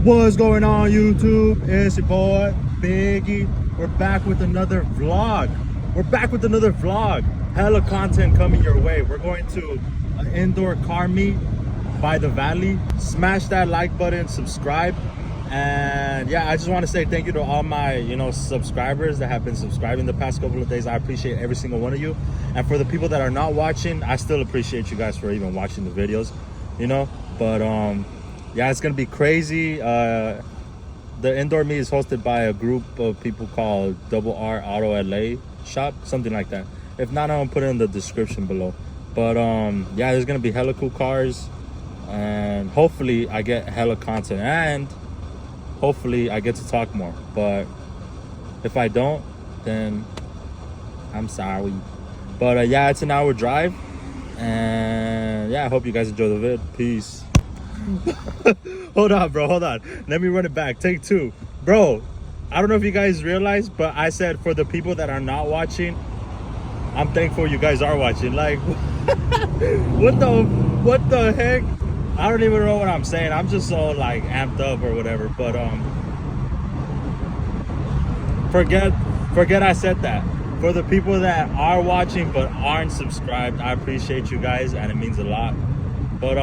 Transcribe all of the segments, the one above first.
What's going on, YouTube? It's your boy Biggie. We're back with another vlog. Hella content coming your way. We're going to an indoor car meet by the valley. Smash that like button, subscribe, and yeah, I just want to say thank you to all my subscribers that have been subscribing the past couple of days. I appreciate every single one of you, and for the people that are not watching, I still appreciate you guys for even watching the videos, but yeah, it's gonna be crazy. The indoor meet is hosted by a group of people called R Auto LA Shop, something like that. If not, I'm gonna put it in the description below. But yeah, there's gonna be hella cool cars, and hopefully I get hella content, and hopefully I get to talk more. But if I don't, then I'm sorry. But yeah, it's an hour drive, and yeah, I hope you guys enjoy the vid. Peace. Hold on, bro, hold on, let me run it back. Take two. Bro, I don't know if you guys realize, but I said for the people that are not watching, I'm thankful you guys are watching. Like what the heck? I don't even know what I'm saying. I'm just so like amped up or whatever. But forget I said that. For the people that are watching but aren't subscribed, I appreciate you guys, and it means a lot. But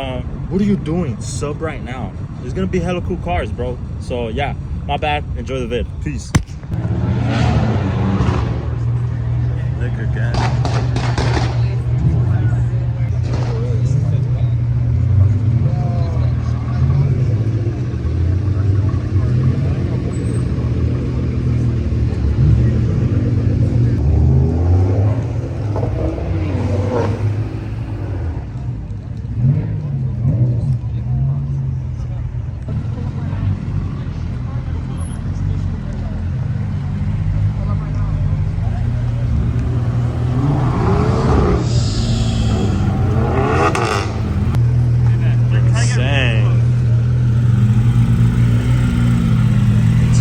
what are you doing? Sub right now. There's gonna be hella cool cars, bro. So yeah, my bad. Enjoy the vid. Peace. Look again.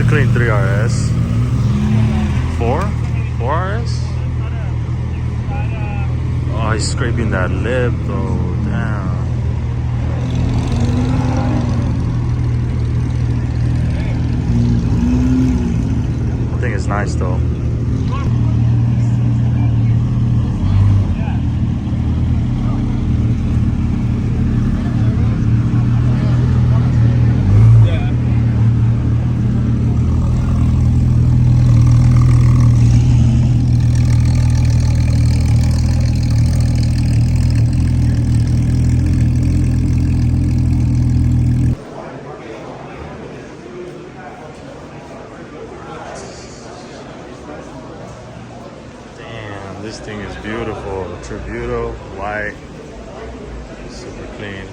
Clean 3 RS. 4 RS. Oh, he's scraping that lip though. Damn. I think it's nice though. This thing is beautiful. Tributo, white, super clean.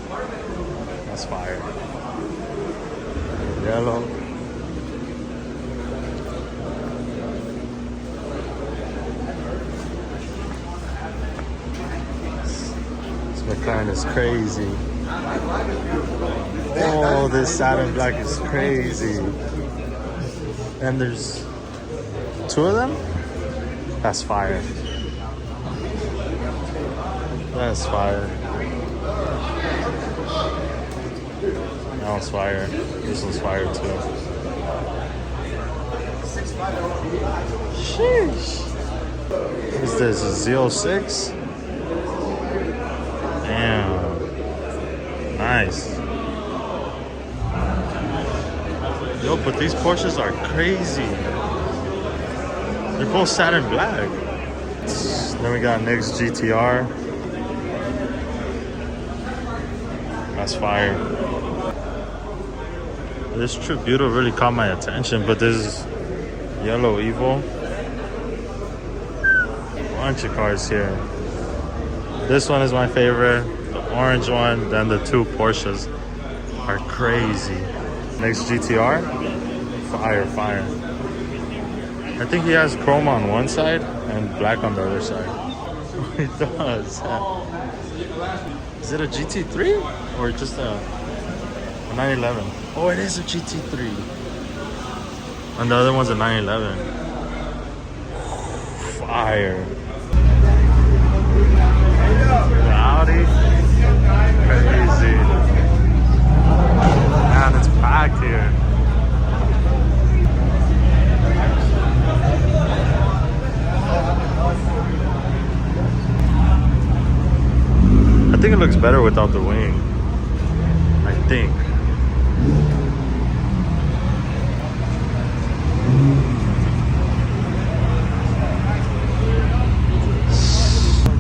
That's fire. Yellow. This McLaren is crazy. Oh, this satin black is crazy. And there's 2 of them? That's fire. That's fire. That one's fire. This one's fire too. Sheesh. What is this? A Z06? Damn. Nice. Yo, but these Porsches are crazy. They're both satin black. Then we got next GTR. That's fire. This Tributo really caught my attention, but this yellow Evo. Bunch of cars here. This one is my favorite. The orange one, then the 2 Porsches are crazy. Next GTR. Fire, fire. I think he has chrome on one side and black on the other side. He does. Is it a GT3 or just a 911? Oh, it is a GT3. And the other one's a 911. Fire. The Audi. Crazy. Man, it's packed here. I think it looks better without the wing. I think.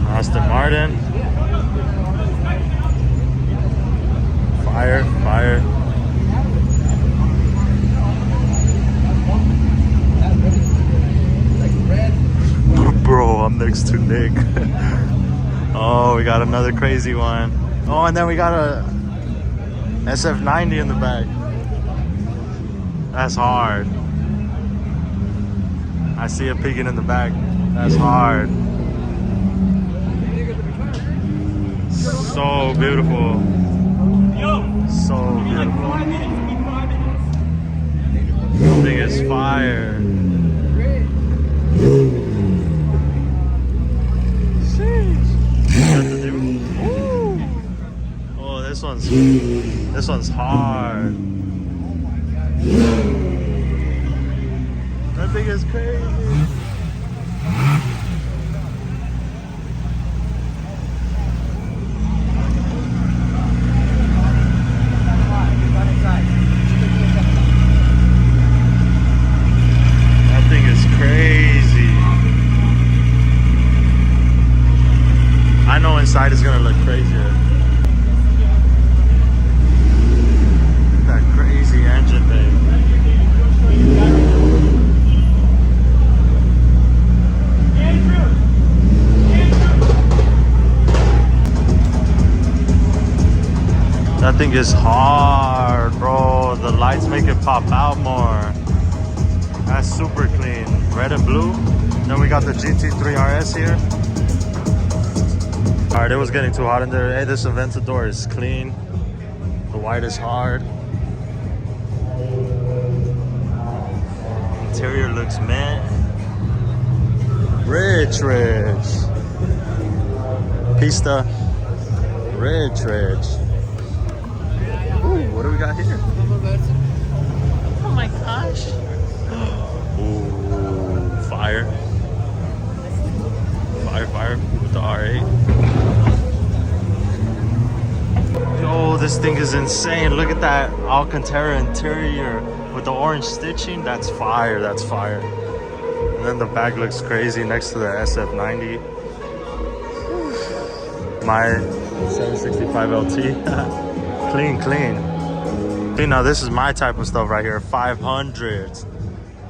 Aston Martin. Fire, fire. Bro, I'm next to Nick. Oh, we got another crazy one. Oh, and then we got a SF90 in the back. That's hard. I see it peeking in the back. That's hard. So beautiful. So beautiful. This thing is fire. Oh, this one's hard. That thing is crazy. That thing is crazy. I know inside is gonna look crazier. That crazy engine bay. That thing is hard, bro. The lights make it pop out more. That's super clean. Red and blue. Then we got the GT3 RS here. Alright, it was getting too hot in there. Hey, this Aventador is clean. The white is hard. Interior looks mint. Rich. Pista. Rich. Ooh, what do we got here? Oh my gosh. Ooh, fire with the R8. Yo, this thing is insane. Look at that Alcantara interior with the orange stitching. That's fire. And then the back looks crazy next to the SF90. My 765 LT. Clean. See, now this is my type of stuff right here. 500s.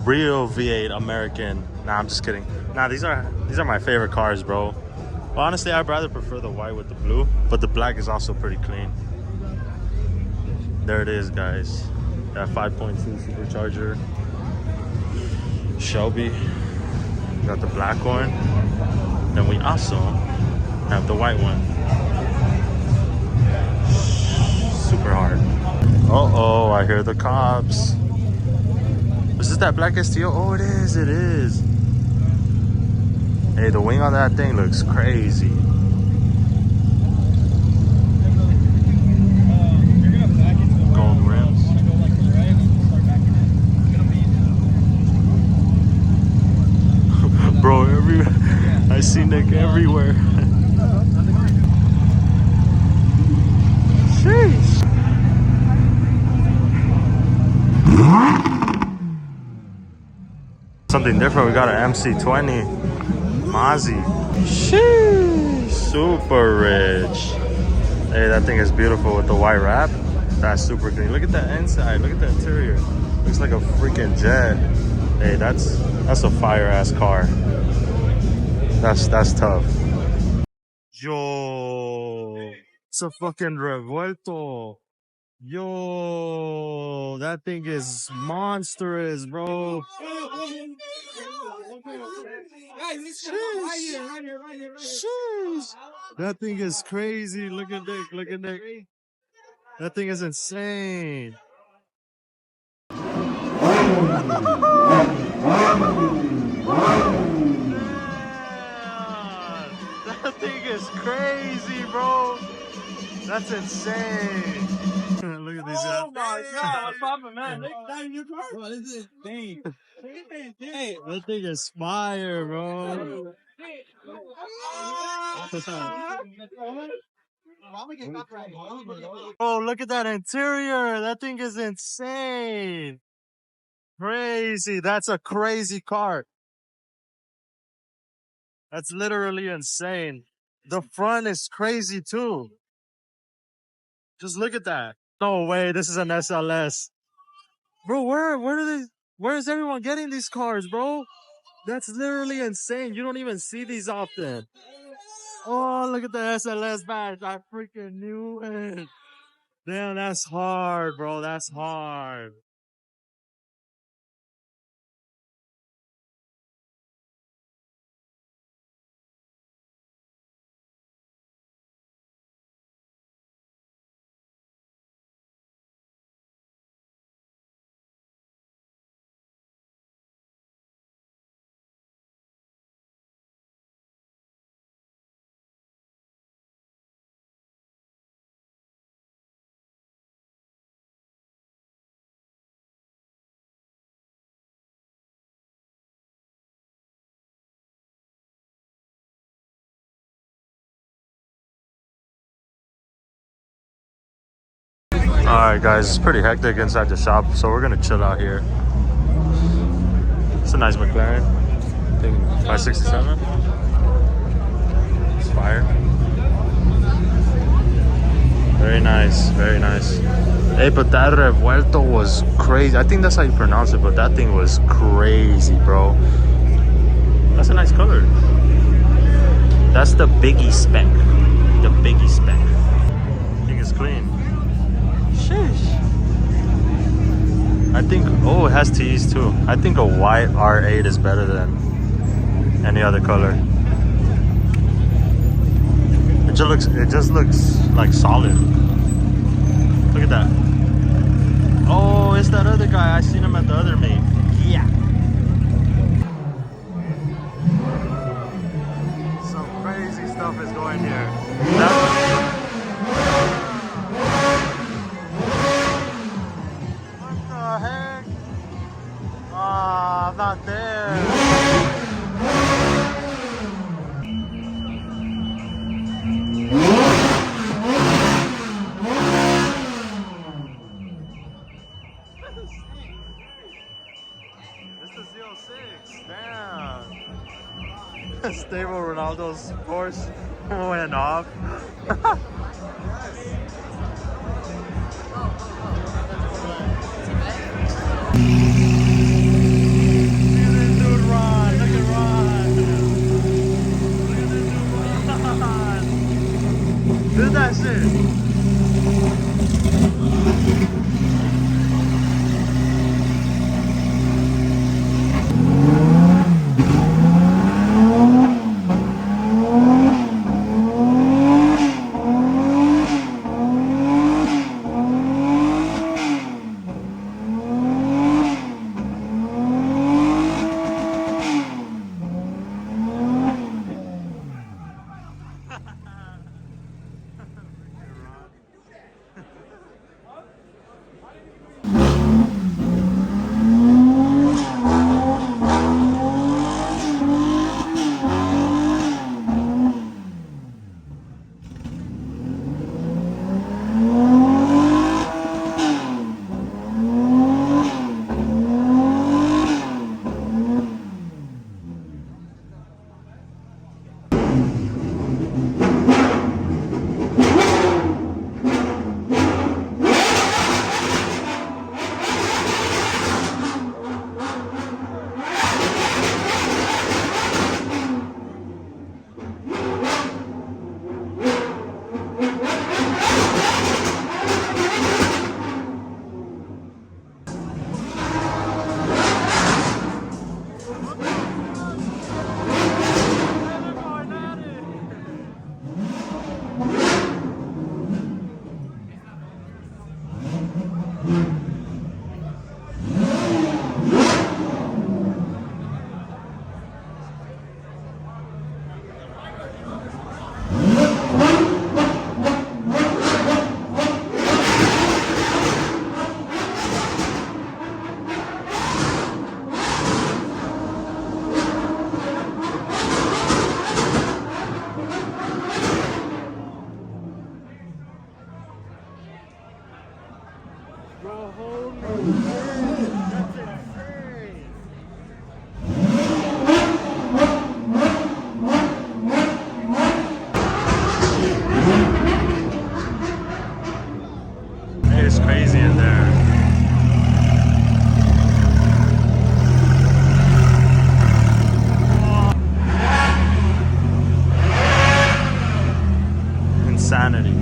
Real V8 American. Nah, I'm just kidding. Nah, these are my favorite cars, bro. Well, honestly, I'd rather prefer the white with the blue, but the black is also pretty clean. There it is, guys. That 5.2 supercharger. Shelby. Got the black one. Then we also have the white one. Super hard. Uh-oh, I hear the cops. Is this that black STO? Oh, it is. Hey, the wing on that thing looks crazy. Gold rims. Bro, I see Nick everywhere. Sheesh. Something different. We got an MC20 Mozzie. Sheesh. Super rich. Hey, that thing is beautiful with the white wrap. That's super clean. Look at that inside. Look at the interior. Looks like a freaking jet. Hey, that's a fire ass car. That's tough. Yo, it's a fucking Revuelto. Yo, that thing is monstrous, bro. Sheesh. That thing is crazy. Look at Nick. That thing is insane. That thing is crazy, bro. That's insane. Look at these guys. Oh my god, what's poppin', man? That in your car? Bro, this is insane. Hey, That thing is fire, bro. Bro, look at that interior. That thing is insane. Crazy. That's a crazy car. That's literally insane. The front is crazy too. Just look at that. No way, this is an SLS. Bro, where is everyone getting these cars, bro? That's literally insane. You don't even see these often. Oh, look at the SLS badge. I freaking knew it. Damn, that's hard, bro. That's hard. Alright guys, it's pretty hectic inside the shop, so we're gonna chill out here. It's a nice McLaren. I think 567. It's fire. Very nice, very nice. Hey, but that revuelto was crazy. I think that's how you pronounce it, but that thing was crazy, bro. That's a nice color. That's the biggie spec. The biggie spec. I think it's clean. Sheesh. I think, oh, it has T's too. I think a white R8 is better than any other color. It just looks like solid. Look at that. Oh, it's that other guy. I seen him at the other meet. Yeah. Some crazy stuff is going here. What the heck? Ah, I'm not there. It's the Z06. Damn. StableRonaldo's course went off. Do that shit. It's crazy in there. Insanity.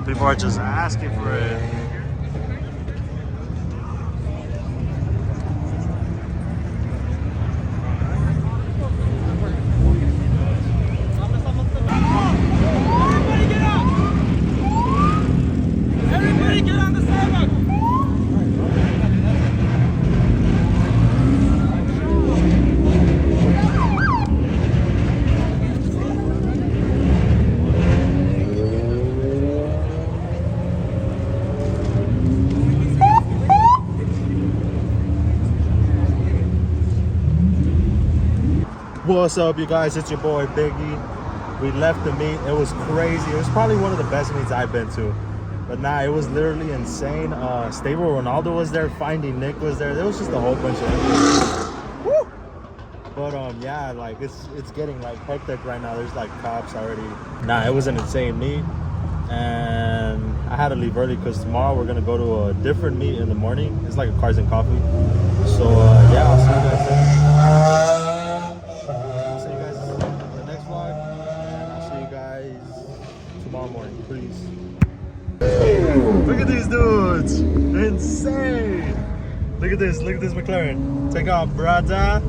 People are just asking for it. Everybody get on the sidewalk! What's up, you guys? It's your boy Biggie. We left the meet. It was crazy. It was probably one of the best meets I've been to. But nah, it was literally insane. StableRonaldo was there. Finding Nick was there. There was just a whole bunch of woo! But yeah, like it's getting like hectic right now. There's like cops already. Nah, it was an insane meet. And I had to leave early because tomorrow we're gonna go to a different meet in the morning. It's like a cars and coffee. So yeah, I'll see you guys there. Tomorrow morning, please. Look at these dudes! Insane! Look at this McLaren. Take off, brother.